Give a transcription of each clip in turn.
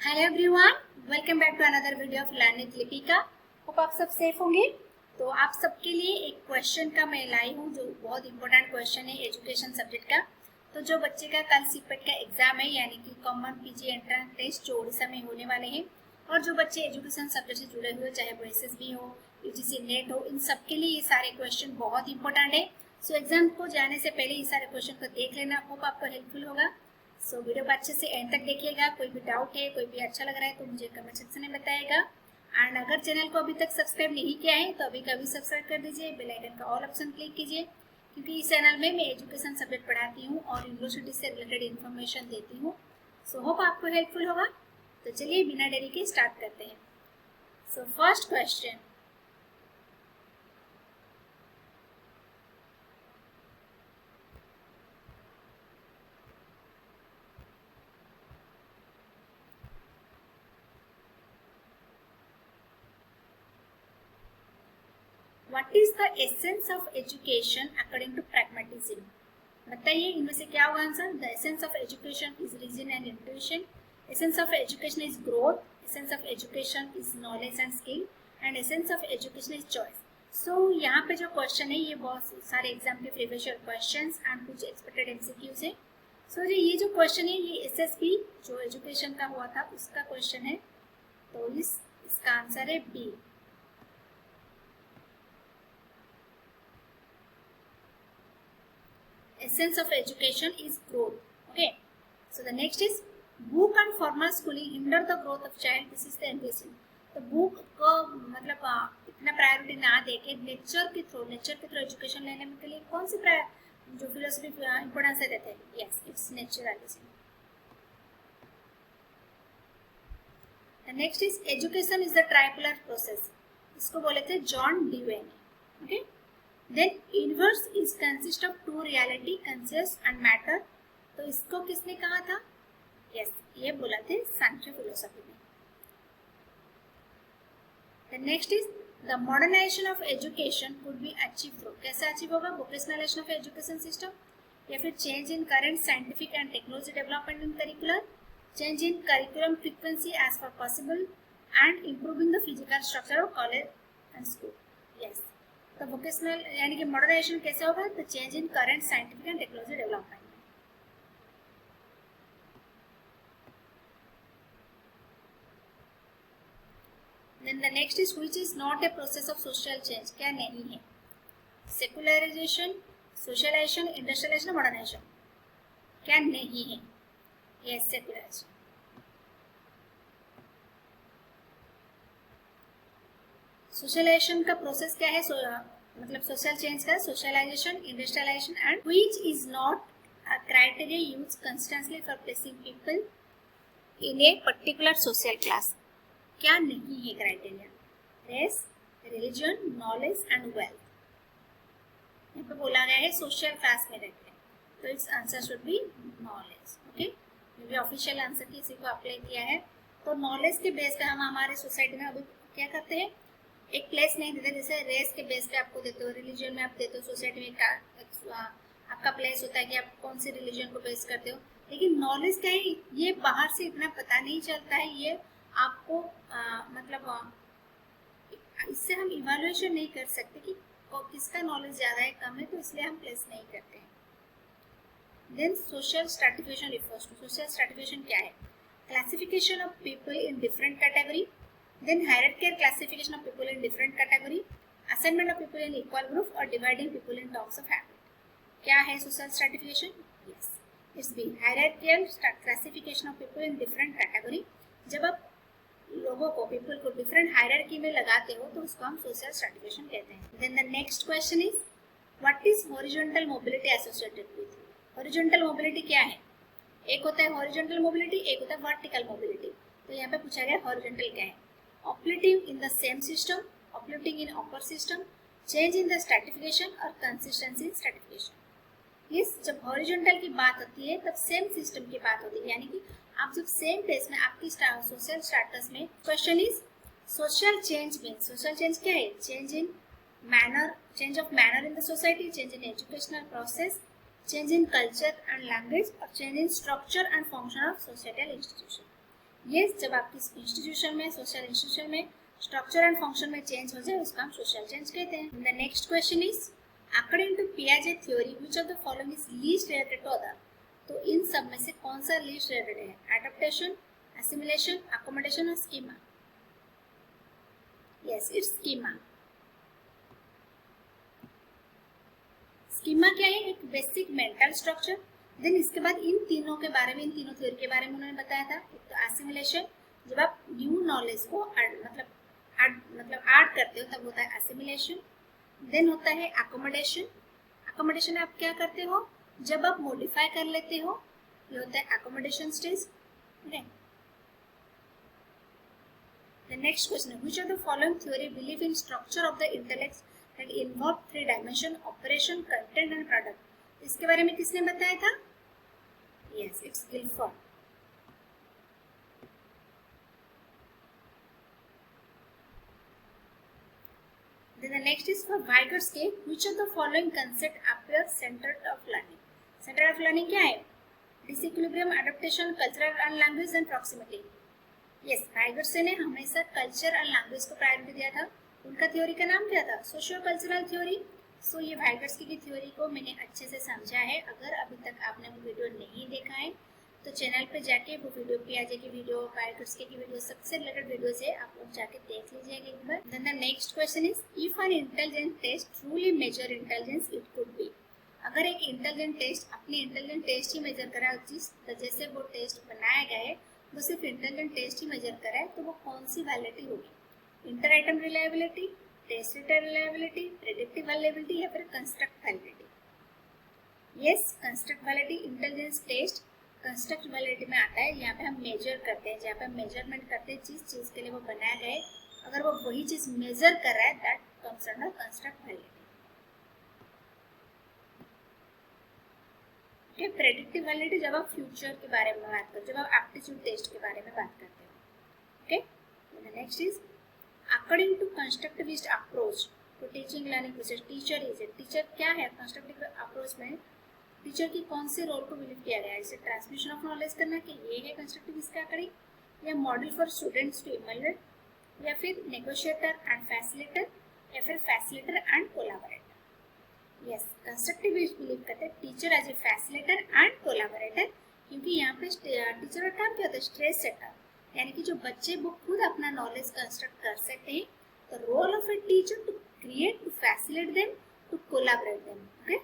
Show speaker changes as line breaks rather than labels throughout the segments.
Hello everyone, welcome back to another video of learn with Lipika. Hope आप सब safe होंगे। तो आप सबके लिए एक क्वेश्चन का मैं लाई हूँ जो बहुत इंपॉर्टेंट क्वेश्चन है एजुकेशन सब्जेक्ट का। तो जो बच्चे का कल सीपेट का एग्जाम है यानी कि कॉमन पीजी एंट्रेंस टेस्ट जो उड़ीसा में होने वाले हैं, और जो बच्चे एजुकेशन सब्जेक्ट से जुड़े हुए चाहे वो SSB हो, UGC नेट हो, इन सब के लिए ये सारे क्वेश्चन बहुत इंपॉर्टेंट है। सो एग्जाम को जाने से पहले ये सारे क्वेश्चन को देख लेना, होप आपको हेल्पफुल होगा। सो वीडियो को अच्छे से एंड तक देखिएगा। कोई भी डाउट है, कोई भी अच्छा लग रहा है तो मुझे कमेंट सेक्शन में बताइएगा। एंड अगर चैनल को अभी तक सब्सक्राइब नहीं किया है तो अभी कभी सब्सक्राइब कर दीजिए, बेल आइकन का ऑल ऑप्शन क्लिक कीजिए, क्योंकि इस चैनल में मैं एजुकेशन सब्जेक्ट पढ़ाती हूँ और यूनिवर्सिटी से रिलेटेड इन्फॉर्मेशन देती हूँ। सो होप आपको हेल्पफुल होगा। तो चलिए बिना देरी के स्टार्ट करते हैं। So first question, what is the essence of education according to pragmatism? बताइए इनमें से क्या होगा answer. The essence of education is reason and intuition, essence of education is growth, essence of education is knowledge and skill, and essence of education is choice. So यहाँ पे जो question है ये बहुत सारे एग्जाम के प्रीवियस ईयर क्वेश्चंस एंड कुछ expected MCQs है। सो ये जो क्वेश्चन है ये SSB जो एजुकेशन का हुआ था उसका क्वेश्चन है। तो इसका आंसर है B। Essence of education is growth. Okay. So the next is book and formal schooling hinder the growth of child. This is the ambition. तो बुक को मतलब इतना प्रायोरिटी ना देके नेचर के थ्रू एजुकेशन लेने के लिए कौन सी जो फिलोसफी इंपोर्टेंस देते हैं? Yes, it's naturalism. The next is education is the tripolar process. इसको बोले थे जॉन डीवे ने। Okay. Then universe is consist of two reality, conscious and matter. तो इसको किसने कहा था? Yes, ये बोला थे सांख्य फिलोसफी में। The next is the modernization of education could be achieved through. कैसे अचीव होगा? वोकेशनलाइजेशन ऑफ एजुकेशन सिस्टम, या फिर change in current scientific and technology development in curricular, change in curriculum frequency as for possible, and improving the physical structure of college and school. Yes, तो vocational यानी कि modernisation कैसे होगा? तो change in current scientific and technology development. Then the next is which is not a process of social change. क्या नहीं है? Secularisation, socialisation, industrialisation, modernisation. क्या नहीं है? Yes, secularisation. सोशलाइजेशन का प्रोसेस क्या है? मतलब सोशल चेंज का socialisation, industrialisation, and which is not a criteria use constantly for placing people in a particular social class. क्या नहीं है criteria? Race, religion, knowledge and wealth. यहाँ पे बोला गया है सोशल क्लास में रहते हैं, तो it's answer should be knowledge. Okay, क्योंकि ऑफिशियल आंसर किसी को अप्लाई किया है। तो नॉलेज के बेस पे हम हमारे सोसाइटी में अभी क्या करते हैं? एक प्लेस नहीं देते, जैसे रेस के बेस पे आपको देते हो, रिलीजन में आप देते हो, सोसाइटी में आपका प्लेस होता है कि आप कौन से रिलीजन को बेस करते हो। लेकिन नॉलेज क्या है? ये बाहर से इतना पता नहीं चलता है। ये आपको मतलब इससे हम इवैल्यूएशन नहीं कर सकते कि किसका नॉलेज ज़्यादा है कम है, तो इसलिए हम प्लेस नहीं करते हैं। Then social stratification refers to. Social stratification क्या है? Classification of people in different category, then hierarchical classification of people in different category, assignment of people in equal group, or dividing people in terms of habit. क्या है social stratification? Yes, it's B, hierarchical classification of people in different category। जब आप लोगों को people को different hierarchy में लगाते हो तो उसको हम social stratification कहते हैं। Then the next question is what is horizontal mobility associated with? horizontal mobility क्या है? एक होता है horizontal mobility, एक होता है vertical mobility। तो यहाँ पे पूछा गया horizontal क्या है? Operating in the same system, operating in upper system, change in the stratification और consistency in stratification। yes, जब हॉरिजॉन्टल की बात होती है तब सेम सिस्टम की बात होती है, यानी कि आप जब सेम प्लेस में आपकी सोशल स्टेटस में। Question is social change mean, social change क्या है? Change in manner, change of manner in the society, change in educational process, change in culture and language, और change in structure and function of societal institution. ये जब आपकी institution में, social institution में structure and function में change हो जाए उसका हम सोशल चेंज कहते हैं। The next question is according to पियाजे theory which of the following is least related to other. तो इन सब में से कौन सा लीस्ट रिलेटेड है? एडेप्टेशन, असिमिलेशन, अकोमोडेशन और schema. Yes, it's schema. Schema क्या है? एक बेसिक मेंटल स्ट्रक्चर। देन इसके बाद इन तीनों के बारे में, इन तीनों थ्योरी के बारे में उन्होंने बताया था। एक तो एसिमिलेशन, जब आप न्यू नॉलेज को मतलब ऐड करते हो तब होता है एसिमिलेशन। देन होता है अकोमोडेशन। अकोमोडेशन आप क्या करते हो? जब आप मॉडिफाई कर लेते हो, ये होता है accommodation stage. The next question is which of the following theory believe in structure of the intellect that involve three dimension, operation, content and product? इसके बारे में किसने बताया था? Yes, it's Guilford. Then the next is for Vygotsky, which of the following concept appears center of learning? Center of learning क्या है? Disequilibrium, adaptation, cultural and language and proximity. Yes, Vygotsky ने हमेशा कल्चर और language को priority दिया था। उनका theory का नाम क्या था? Socio cultural theory. सो ये वाइगोत्स्की की थ्योरी को मैंने अच्छे से समझा है। अगर अभी तक आपने वो वीडियो नहीं देखा है तो चैनल पे जाके वो वीडियो, पियाजे की वीडियो, वाइगोत्स्की की वीडियो, सबसे रिलेटेड वीडियोस है, आप लोग जाके देख लीजिएगा एक बार। Then the next question is if an intelligent test truly measure intelligence it could be. अगर एक इंटेलिजेंट टेस्ट अपनी इंटेलिजेंट टेस्ट ही मेजर करा, जिस वजह से वो टेस्ट बनाया गया है वो सिर्फ इंटेलिजेंट टेस्ट ही मेजर करा है, तो वो कौन सी वैलिडिटी होगी? Inter item reliability, test return reliability, predictive validity या फिर construct validity? Yes, construct validity. Intelligence test construct validity में आता है। यहाँ पे हम मेजर करते हैं, जहाँ पे हम मेजरमेंट करते हैं जिस चीज के लिए वो बनाया गया है, अगर वो वही चीज मेजर कर रहा है that comes under construct validity. Predictive validity जब आप फ्यूचर के बारे में बात करते हो, जब आप एप्टीट्यूड टेस्ट के बारे में बात करते हो। Okay, next is according to constructivist approach to teaching learning process teacher is a. Teacher क्या है? कंस्ट्रक्टिव अप्रोच में टीचर की कौन से रोल को बिलीव किया गया है? इसे ट्रांसमिशन ऑफ नॉलेज करना कि ये है कंस्ट्रक्टिविस्ट का अकॉर्डिंग, या model for students to emulate, या फिर नेगोशिएटर एंड फैसिलिटेटर, या फिर facilitator and collaborator? Yes, constructivist believe करते हैं teacher as a facilitator and collaborator, क्योंकि यहाँ पे टीचर का काम क्या होता है? स्ट्रेस सेटर, यानी कि जो बच्चे वो खुद अपना नॉलेज कंस्ट्रक्ट कर सकते हैं। The role of a teacher to create, to facilitate them, to collaborate them. Okay,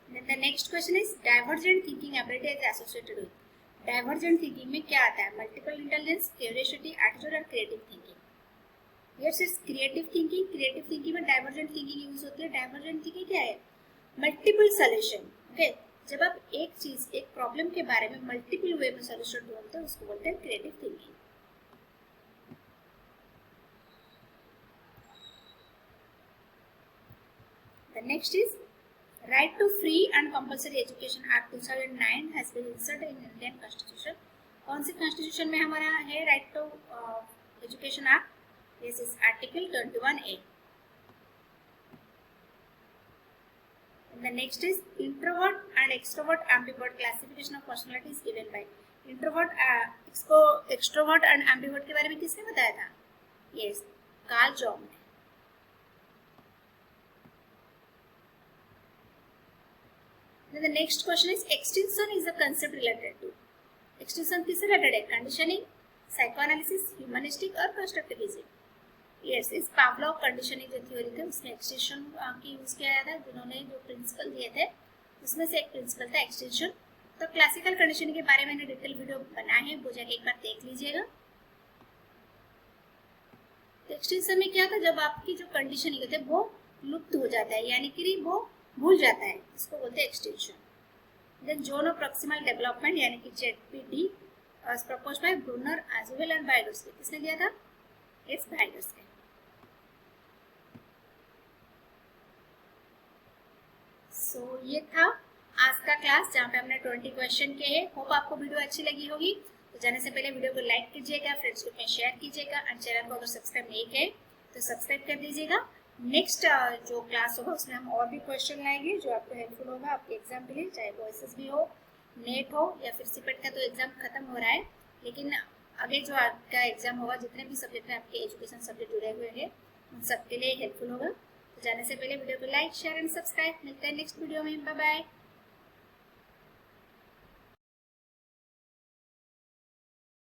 then the next question is divergent thinking ability is associated with। Divergent thinking में क्या आता है? मल्टीपल इंटेलिजेंस, क्यूरियोसिटी, एटीट्यूड और creative thinking. Yes, it's creative thinking. Creative thinking में divergent thinking use होती है। Divergent thinking क्या है? Multiple solution. ओके, जब आप एक चीज, एक प्रॉब्लम के बारे में मल्टीपल वे में सॉल्यूशन ढूंढते हैं उसको बोलते हैं creative thinking. The next is Right to Free and Compulsory Education Act 2009 has been inserted in Indian Constitution। कौन सी कॉन्स्टिट्यूशन में हमारा है right to education act? This is article 21A। The next is introvert and extrovert ambivert classification of personality is given by। introvert, extrovert and ambivert के बारे में किसने बताया था? Yes, कार्ल जॉन्ग ने। Then the next question is extinction is a concept related to। extinction किससे related है? conditioning, psychoanalysis, humanistic और constructivism। yes, इस पावलोव कंडीशनिंग जो थ्योरी थी उसमें एक्सटिंक्शन की यूज किया गया था। जिन्होंने जो प्रिंसिपल दिए थे उसमें से एक प्रिंसिपल था एक्सटिंक्शन। तो क्लासिकल कंडीशनिंग के बारे में मैंने डिटेल वीडियो बनाया है, वो जाके एक बार देख लीजिएगा। तो एक्सटिंक्शन में क्या था? जब आपकी जो कंडीशनिंग होती है वो लुप्त हो जाता है, यानी कि वो भूल जाता है, इसको बोलते हैं extinction. Then zone of proximal development यानी कि ZPD was proposed by Bruner, Ausubel and Vygotsky. किसने दिया था? It's Vygotsky. सो ये था आज का क्लास जहाँ पे हमने 20 क्वेश्चन किए हैं। होप आपको वीडियो अच्छी लगी होगी। तो जाने से पहले वीडियो को लाइक कीजिएगा, फ्रेंड्स ग्रुप में शेयर कीजिएगा, और चैनल को अगर सब्सक्राइब नहीं किए तो सब्सक्राइब कर दीजिएगा। नेक्स्ट जो क्लास होगा उसमें हम और भी क्वेश्चन लाएंगे जो आपको हेल्पफुल होगा आपके एग्जाम के लिए, चाहे वो एसएसबी हो, नेट हो या फिर सीपेट का तो एग्जाम खत्म हो रहा है, लेकिन आगे जो आपका एग्जाम होगा जितने भी सब्जेक्ट में आपके एजुकेशन सब्जेक्ट जुड़े हुए हैं उन सबके लिए हेल्पफुल होगा। तो जाने से पहले वीडियो को लाइक शेयर एंड सब्सक्राइब। मिलते हैं नेक्स्ट वीडियो में। Bye bye.